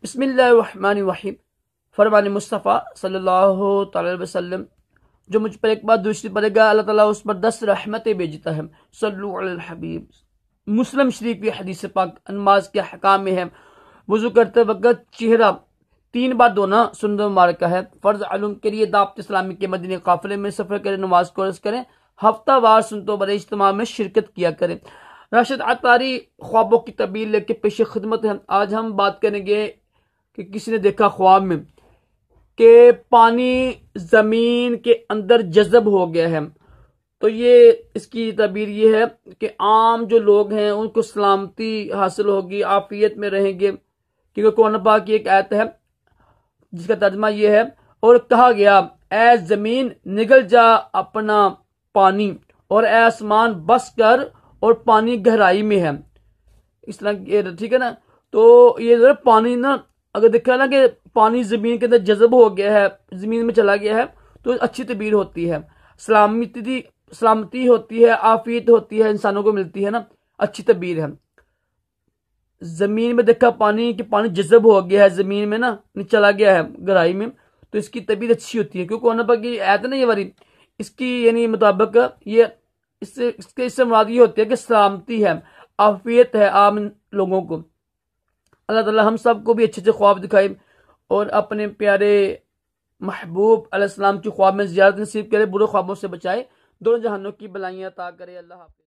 بسم اللہ الرحمن الرحیم۔ فرمان مصطفیٰ صلی اللہ تعالی علیہ وسلم، جو مجھ پر ایک بات دوسری پڑے گا اللہ تعالیٰ اس پر 10 رحمتیں بھیجتا ہے۔ صلو علی الحبیب۔ مسلم شریف کی حدیث پاک نماز کے حکام میں ہے، وضو کرتے وقت چہرہ 3 بار دھونا سنت مبارکہ ہے۔ فرض علوم کے لیے دعوت اسلامی کے مدنی قافلے میں سفر کریں، نماز کو عرض کریں، ہفتہ وار سنتوں بڑے اجتماع میں شرکت کیا کریں۔ راشد عطاری خوابوں کی تعبیر لے کے پیش خدمت ہے۔ آج ہم بات کریں گے کہ کسی نے دیکھا خواب میں کہ پانی زمین کے اندر جذب ہو گیا ہے، تو یہ اس کی تعبیر یہ ہے کہ عام جو لوگ ہیں ان کو سلامتی حاصل ہوگی، عافیت میں رہیں گے، کیونکہ قرآن پاک کی ایک آیت ہے جس کا ترجمہ یہ ہے، اور کہا گیا اے زمین نگل جا اپنا پانی، اور اے آسمان بس کر اور پانی گہرائی میں ہے۔ اس طرح ٹھیک ہے نا، تو یہ پانی نا اگر دیکھا نا کہ پانی زمین کے اندر جذب ہو گیا ہے، زمین میں چلا گیا ہے، تو اچھی تعبیر ہوتی ہے، سلامتی ہوتی ہے، عافیت ہوتی ہے، انسانوں کو ملتی ہے نا، اچھی تعبیر ہے۔ زمین میں دیکھا پانی کہ پانی جذب ہو گیا ہے، زمین میں نا چلا گیا ہے گہرائی میں، تو اس کی تعبیر اچھی ہوتی ہے، کیونکہ قرآن پاک کی آیت ہے نا یہ والی، اس کی یعنی مطابق یہ اس سے مراد یہ ہوتی ہے کہ سلامتی ہے، عافیت ہے عام لوگوں کو۔ اللہ تعالیٰ ہم سب کو بھی اچھے خواب دکھائے اور اپنے پیارے محبوب علیہ السلام کی خواب میں زیارت نصیب کرے، برے خوابوں سے بچائے، دونوں جہانوں کی بلائیاں عطا کرے۔ اللہ حافظ۔